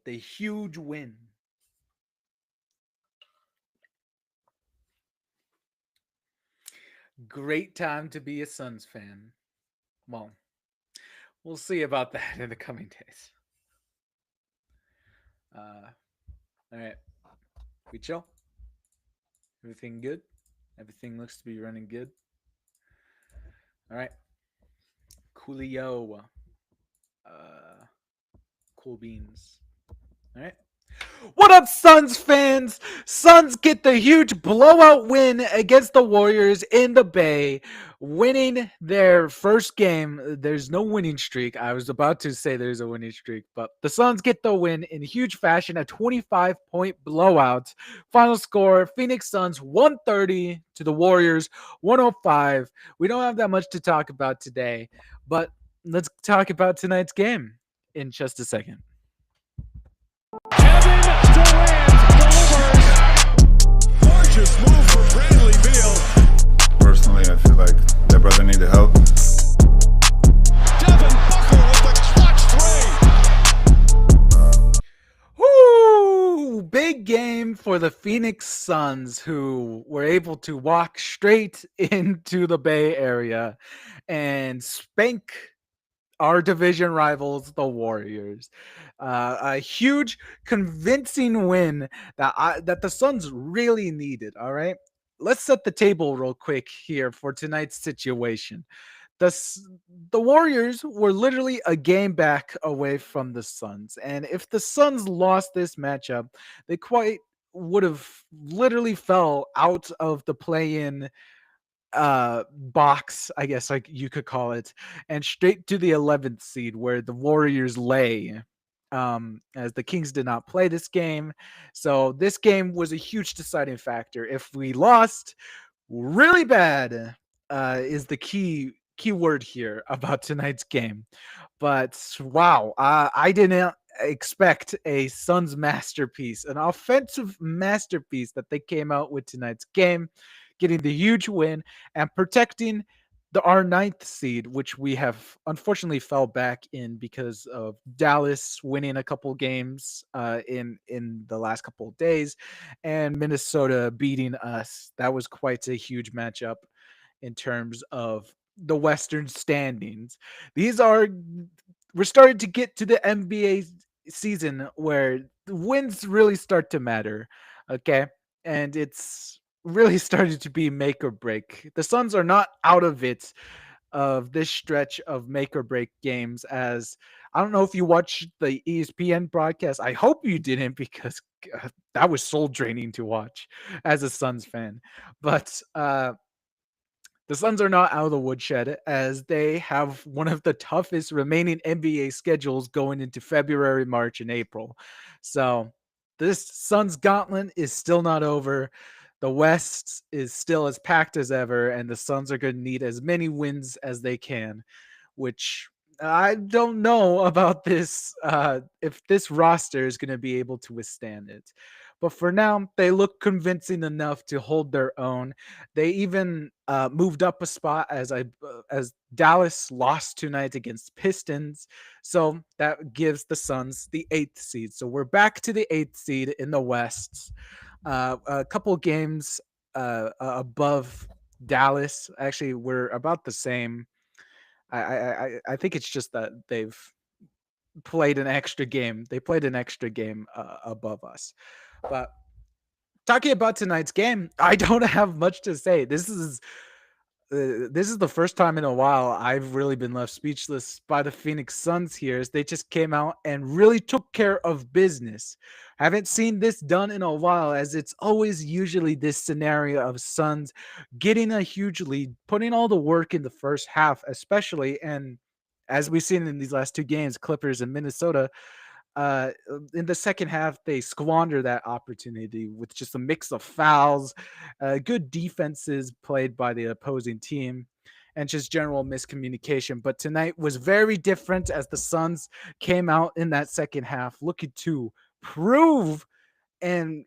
get the huge win. Great time to be a Suns fan. Well, we'll see about that in the coming days. Uh, all right, we chill. Everything good. Everything looks to be running good. All right, coolio. Uh, cool beans. All right. What up, Suns fans? Suns get the huge blowout win against the Warriors in the Bay, winning their first game. There's no winning streak. I was about to say there's a winning streak, but the Suns get the win in huge fashion, a 25-point blowout. Final score, Phoenix Suns 130 to the Warriors 105. We don't have that much to talk about today, but let's talk about tonight's game in just a second. Kevin Durant delivers. Gorgeous move from Bradley Beal. Personally, I feel like that brother needed help. Devin Booker with the clutch three. Woo! Big game for the Phoenix Suns, who were able to walk straight into the Bay Area and spank our division rivals, the Warriors. A huge, convincing win that the Suns really needed. All right, let's set the table real quick here for tonight's situation. The Warriors were literally a game back away from the Suns, and if the Suns lost this matchup, they quite would have literally fell out of the play-in box, I guess like you could call it, and straight to the 11th seed where the Warriors lay. As the Kings did not play this game. So this game was a huge deciding factor. If we lost really bad, is the key word here about tonight's game. But wow, I didn't expect a Suns masterpiece, an offensive masterpiece that they came out with tonight's game, getting the huge win and protecting our ninth seed, which we have unfortunately fell back in because of Dallas winning a couple games in the last couple of days, and Minnesota beating us. That was quite a huge matchup in terms of the Western standings. These are we're starting to get to the NBA season where the wins really start to matter. Okay, and it's really started to be make or break. The Suns are not out of it of this stretch of make or break games. As I don't know if you watched the ESPN broadcast. I hope you didn't because that was soul draining to watch as a Suns fan. But the Suns are not out of the woodshed as they have one of the toughest remaining NBA schedules going into February, March, and April. So this Suns gauntlet is still not over. The West is still as packed as ever, and the Suns are going to need as many wins as they can, which I don't know about this, if this roster is going to be able to withstand it. But for now, they look convincing enough to hold their own. They even moved up a spot as Dallas lost tonight against Pistons, so that gives the Suns the eighth seed. So we're back to the eighth seed in the West, a couple games above Dallas. Actually, we're about the same. I think it's just that they've played an extra game. They played an extra game above us, but talking about tonight's game, I don't have much to say. This is the first time in a while I've really been left speechless by the Phoenix Suns here as they just came out and really took care of business. Haven't seen this done in a while as it's always usually this scenario of Suns getting a huge lead, putting all the work in the first half, especially, and as we've seen in these last two games, Clippers and Minnesota, uh, in the second half, they squander that opportunity with just a mix of fouls, good defenses played by the opposing team, and just general miscommunication. But tonight was very different as the Suns came out in that second half looking to prove and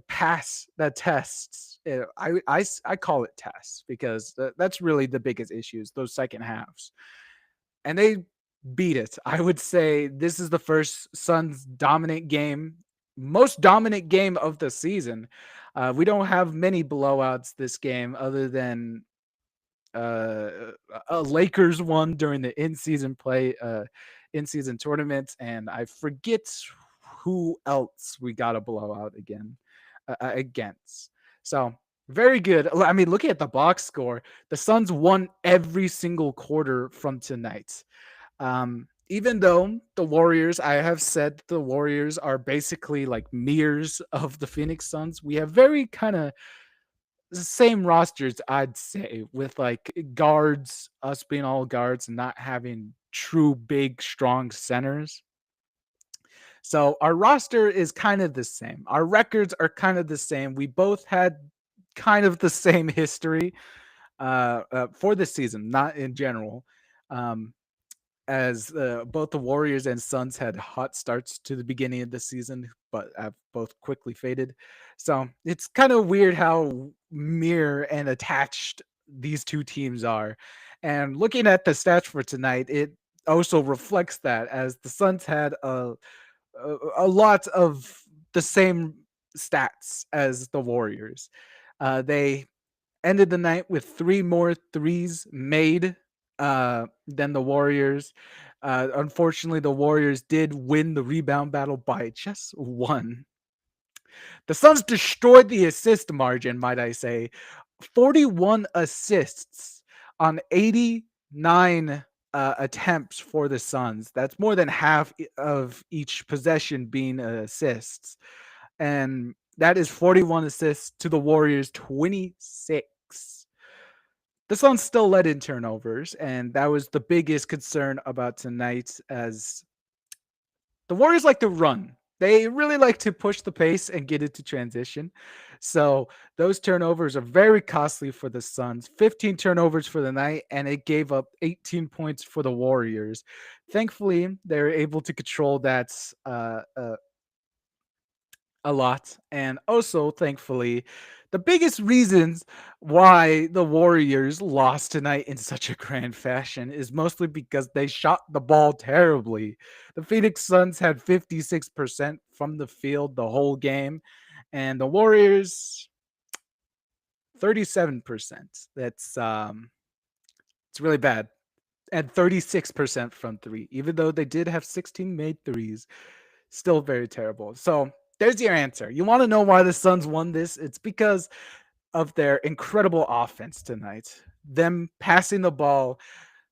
pass the tests. I call it tests because that's really the biggest issues, those second halves. And they beat it. I would say this is the first Suns dominant game, most dominant game of the season. We don't have many blowouts this game other than uh, a Lakers one during the in-season tournament, and I forget who else we got a blowout against. So very good. I mean, looking at the box score, the Suns won every single quarter from tonight. Even though the Warriors, I have said the Warriors are basically like mirrors of the Phoenix Suns. We have very kind of same rosters, I'd say, with like guards, us being all guards and not having true big, strong centers. So our roster is kind of the same. Our records are kind of the same. We both had kind of the same history for this season, not in general. Um, as both the Warriors and Suns had hot starts to the beginning of the season, but have both quickly faded. So it's kind of weird how mirror and attached these two teams are. And looking at the stats for tonight, it also reflects that as the Suns had a lot of the same stats as the Warriors. They ended the night with three more threes made than the Warriors. Unfortunately, the Warriors did win the rebound battle by just one. The Suns destroyed the assist margin, might I say. 41 assists on 89 attempts for the Suns. That's more than half of each possession being assists. And that is 41 assists to the Warriors 26. The Suns still led in turnovers, and that was the biggest concern about tonight as the Warriors like to run. They really like to push the pace and get into transition. So those turnovers are very costly for the Suns. 15 turnovers for the night, and it gave up 18 points for the Warriors. Thankfully, they're able to control that a lot. And also, thankfully, the biggest reasons why the Warriors lost tonight in such a grand fashion is mostly because they shot the ball terribly. The Phoenix Suns had 56% from the field the whole game, and the Warriors 37%. It's really bad. And 36% from three, even though they did have 16 made threes. Still very terrible. So there's your answer. You want to know why the Suns won this? It's because of their incredible offense tonight. Them passing the ball,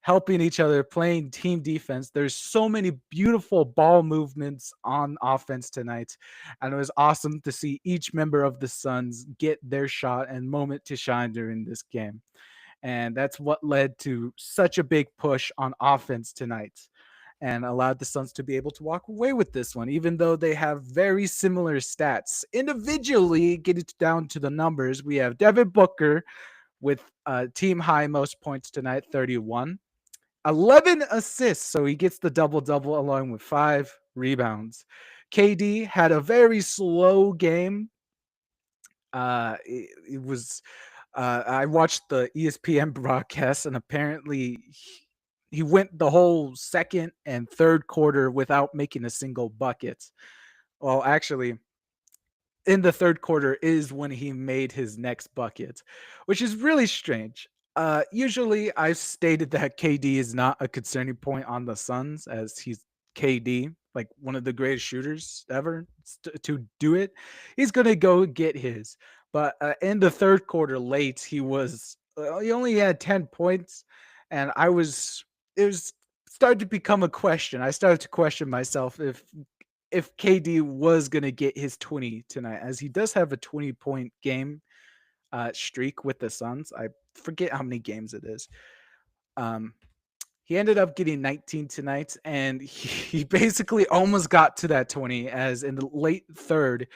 helping each other, playing team defense. There's so many beautiful ball movements on offense tonight. And it was awesome to see each member of the Suns get their shot and moment to shine during this game. And that's what led to such a big push on offense tonight and allowed the Suns to be able to walk away with this one, even though they have very similar stats. Individually, getting down to the numbers, we have Devin Booker with team high most points tonight, 31, 11 assists. So he gets the double double along with 5 rebounds. KD had a very slow game. It was I watched the ESPN broadcast, and apparently he went the whole second and third quarter without making a single bucket. Well, actually, in the third quarter is when he made his next bucket, which is really strange. Usually, I've stated that KD is not a concerning point on the Suns as he's KD, like one of the greatest shooters ever to do it. He's gonna go get his. But in the third quarter, late, he only had 10 points, and I was it was started to become a question. I started to question myself if KD was gonna get his 20 tonight, as he does have a 20-point game streak with the Suns. I forget how many games it is. Um, he ended up getting 19 tonight, and he basically almost got to that 20. As in the late third,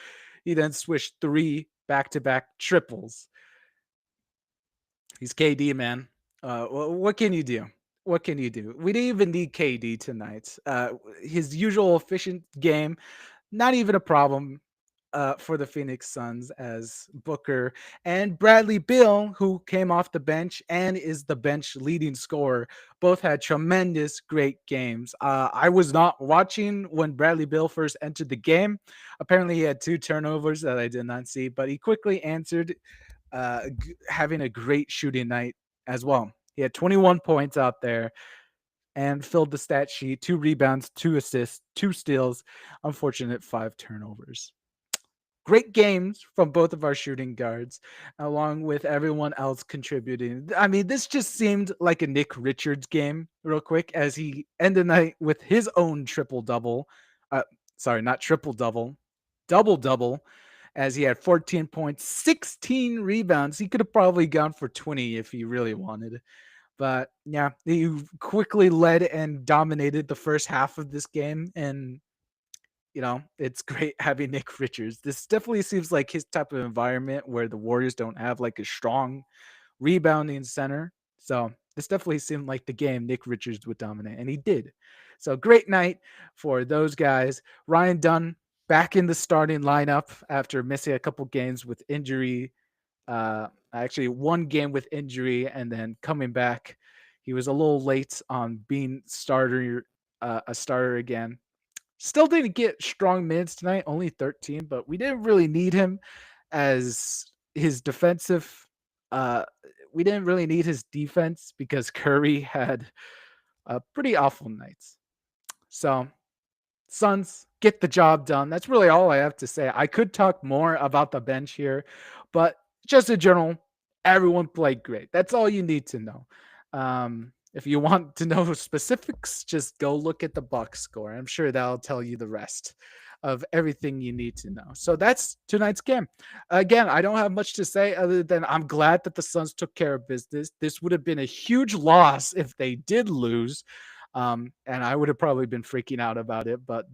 he then switched 3 back-to-back triples. He's KD, man. What can you do? What can you do? We didn't even need KD tonight. His usual efficient game, not even a problem. for the Phoenix Suns as Booker and Bradley Beal, who came off the bench and is the bench leading scorer, both had tremendous, great games. I was not watching when Bradley Beal first entered the game. Apparently, he had two turnovers that I did not see, but he quickly answered, having a great shooting night as well. He had 21 points out there and filled the stat sheet: 2 rebounds, 2 assists, 2 steals, unfortunate 5 turnovers. Great games from both of our shooting guards, along with everyone else contributing. I mean, this just seemed like a Nick Richards game, real quick, as he ended the night with his own triple double. Uh, sorry, not triple double double, as he had 14 points, 16 rebounds. He could have probably gone for 20 if he really wanted. But yeah, he quickly led and dominated the first half of this game, and it's great having Nick Richards. This definitely seems like his type of environment where the Warriors don't have like a strong rebounding center. So this definitely seemed like the game Nick Richards would dominate, and he did. So great night for those guys. Ryan Dunn back in the starting lineup after missing a couple games with injury. Actually, one game with injury, and then coming back. He was a little late on being a starter again. Still didn't get strong minutes tonight, only 13, but we didn't really need him as his defensive. Uh, we didn't really need his defense because Curry had pretty awful nights. So Suns get the job done. That's really all I have to say. I could talk more about the bench here, but just in general, everyone played great. That's all you need to know. If you want to know specifics, just go look at the box score. I'm sure that'll tell you the rest of everything you need to know. So that's tonight's game. Again, I don't have much to say other than I'm glad that the Suns took care of business. This would have been a huge loss if they did lose. And I would have probably been freaking out about it, but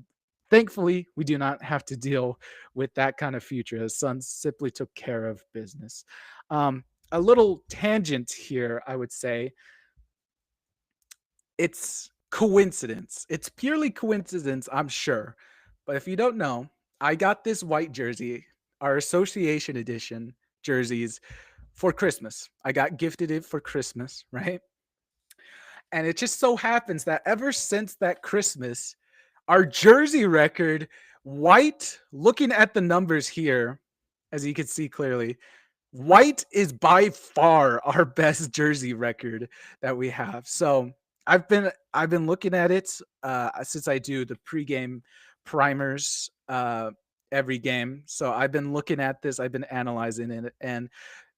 thankfully, we do not have to deal with that kind of future. The Suns simply took care of business. A little tangent here, I would say. It's coincidence. It's purely coincidence, I'm sure. But if you don't know, I got this white jersey, our association edition jerseys, for Christmas. I got gifted it for Christmas, right? And it just so happens that ever since that Christmas, our jersey record, white, looking at the numbers here, as you can see clearly, white is by far our best jersey record that we have. So I've been looking at it since I do the pregame primers every game. So I've been looking at this, I've been analyzing it, and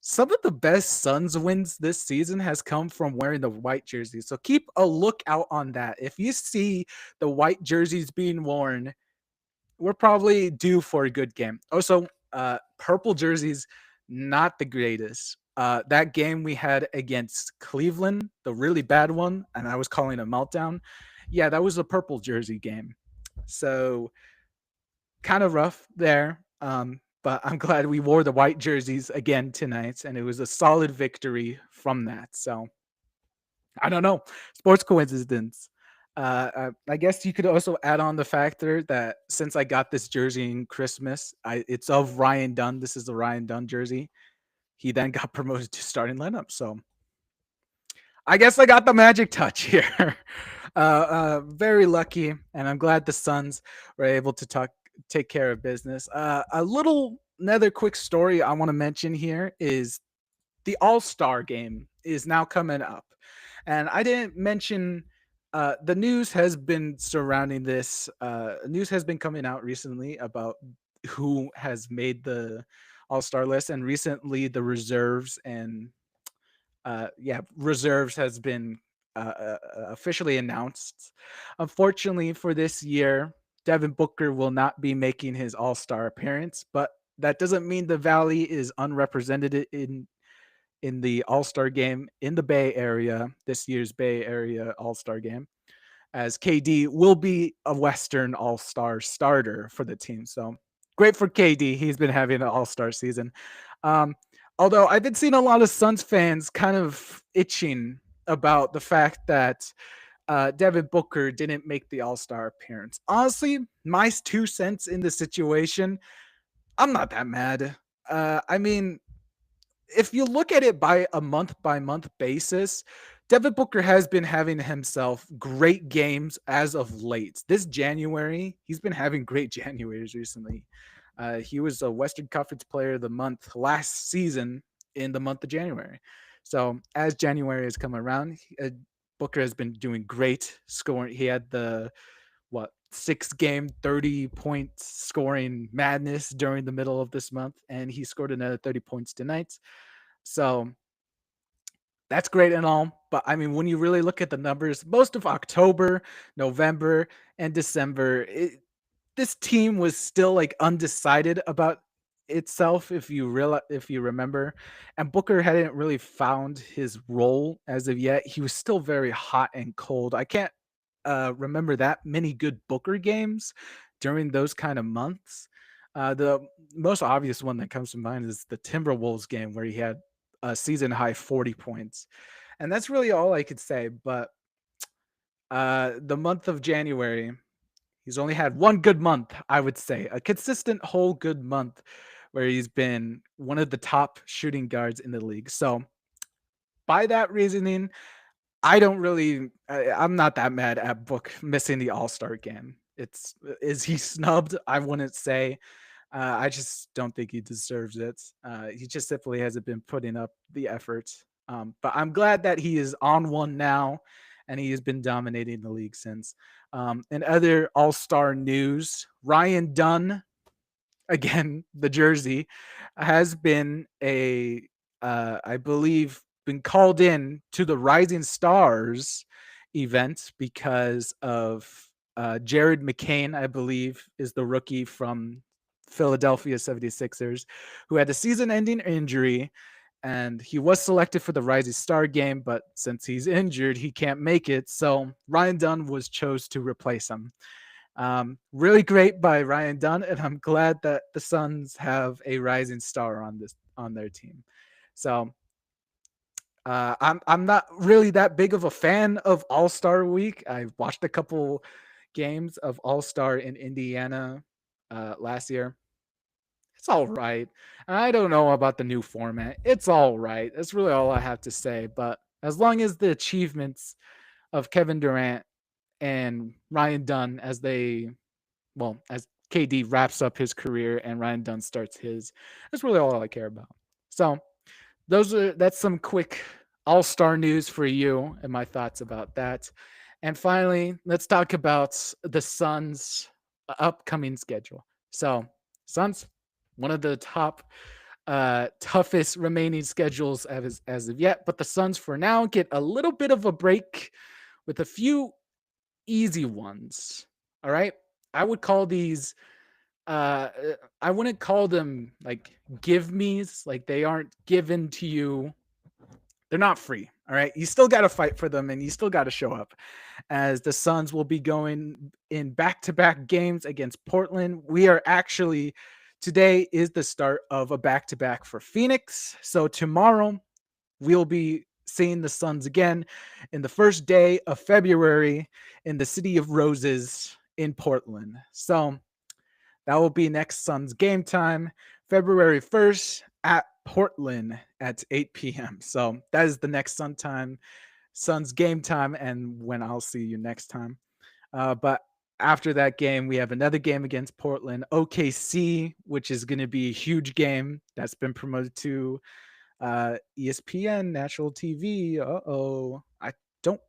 some of the best Suns wins this season has come from wearing the white jerseys. So keep a lookout on that. If you see the white jerseys being worn, we're probably due for a good game. Also, purple jerseys, not the greatest. That game we had against Cleveland, the really bad one, and I was calling a meltdown. Yeah, that was a purple jersey game. So kind of rough there. But I'm glad we wore the white jerseys again tonight, and it was a solid victory from that. So I don't know, sports coincidence. I guess you could also add on the factor that since I got this jersey in Christmas, it's of Ryan Dunn. This is the Ryan Dunn jersey. He then got promoted to starting lineup. So I guess I got the magic touch here. Very lucky, and I'm glad the Suns were able to take care of business. Another quick story I want to mention here is the All-Star game is now coming up. And I didn't mention the news has been surrounding this. News has been coming out recently about who has made the All-Star list, and recently the reserves and reserves has been officially announced. Unfortunately for this year, Devin Booker will not be making his All-Star appearance, but that doesn't mean the Valley is unrepresented in the All-Star game in the Bay Area, this year's Bay Area All-Star game, as KD will be a Western All-Star starter for the team. So great for KD. He's been having an All-Star season. Although I've been seeing a lot of Suns fans kind of itching about the fact that Devin Booker didn't make the All-Star appearance. Honestly, my 2 cents in the situation, I'm not that mad. I mean, if you look at it by month basis, Devin Booker has been having himself great games as of late. This January, he's been having great Januaries recently. He was a Western Conference Player of the Month last season in the month of January. So as January has come around, Booker has been doing great scoring. He had the 6 game 30 points scoring madness during the middle of this month, and he scored another 30 points tonight. So that's great and all. But I mean, when you really look at the numbers, most of October, November, and December, this team was still like undecided about itself if you remember, and Booker hadn't really found his role as of yet. He was still very hot and cold. I can't remember that many good Booker games during those kind of months. The most obvious one that comes to mind is the Timberwolves game where he had a season high 40 points. And that's really all I could say. But the month of January, he's only had one good month, I would say, a consistent whole good month where he's been one of the top shooting guards in the league. So, by that reasoning, I don't really. I'm not that mad at Book missing the All Star game. Is he snubbed? I wouldn't say. I just don't think he deserves it. He just simply hasn't been putting up the effort. But I'm glad that he is on one now, and he has been dominating the league since. In other All Star news, Ryan Dunn, again, the jersey, has been I believe, been called in to the Rising Stars event because of Jared McCain, I believe, is the rookie from Philadelphia 76ers, who had a season ending injury. And he was selected for the Rising Star game, but since he's injured, he can't make it. So Ryan Dunn was chose to replace him. Really great by Ryan Dunn, and I'm glad that the Suns have a rising star on their team. So I'm not really that big of a fan of All Star Week. I watched a couple games of All Star in Indiana last year. It's all right. I don't know about the new format. It's all right. That's really all I have to say. But as long as the achievements of Kevin Durant and Ryan Dunn as KD wraps up his career and Ryan Dunn starts his. That's really all I care about. So that's some quick all-star news for you and my thoughts about that. And finally, let's talk about the Suns' upcoming schedule. So, Suns, one of the top toughest remaining schedules as of yet, but the Suns for now get a little bit of a break with a few easy ones. All right. I would call these I wouldn't call them like give me's, like they aren't given to you. They're not free. All right. You still got to fight for them and you still got to show up. As the Suns will be going in back-to-back games against Portland. We are actually today is the start of a back-to-back for Phoenix. So tomorrow we'll be seeing the Suns again in the first day of February in the City of Roses in Portland. So that will be next Suns game time, February 1st at Portland at 8 p.m. So that is the next Suns game time, and when I'll see you next time. But after that game, we have another game against Portland, OKC, which is going to be a huge game that's been promoted to ESPN, national TV. I don't.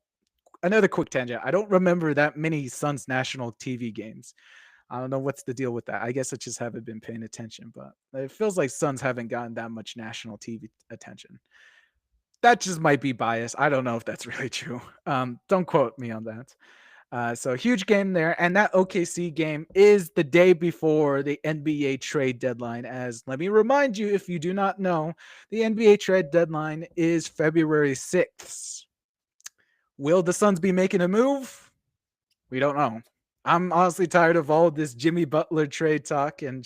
Another quick tangent. I don't remember that many Suns national TV games. I don't know what's the deal with that. I guess I just haven't been paying attention, but it feels like Suns haven't gotten that much national TV attention. That just might be biased. I don't know if that's really true. Don't quote me on that. So huge game there, and that OKC game is the day before the NBA trade deadline. As let me remind you, if you do not know, the NBA trade deadline is February 6th. Will the Suns be making a move? We don't know. I'm honestly tired of all of this Jimmy Butler trade talk and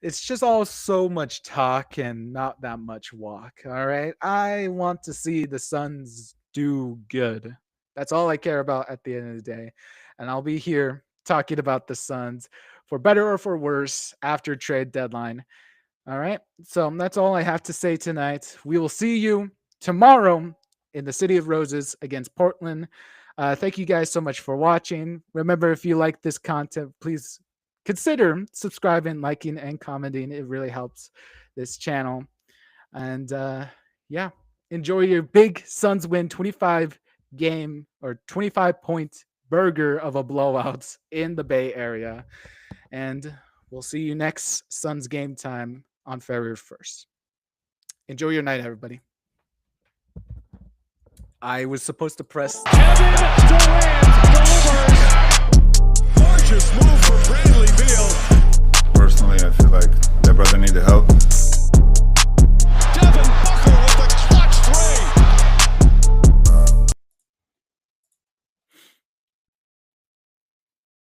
it's just all so much talk and not that much walk. All right. I want to see the Suns do good. That's all I care about at the end of the day. And I'll be here talking about the Suns for better or for worse after trade deadline. All right. So that's all I have to say tonight. We will see you tomorrow in the City of Roses against Portland. Thank you guys so much for watching. Remember, if you like this content, please consider subscribing, liking, and commenting. It really helps this channel. And yeah, enjoy your big Suns win 25 game or 25-point burger of a blowout in the Bay Area. And we'll see you next Suns game time on February 1st. Enjoy your night, everybody. I was supposed to press. Kevin Durant delivers. Gorgeous move from Bradley Beal. Personally, I feel like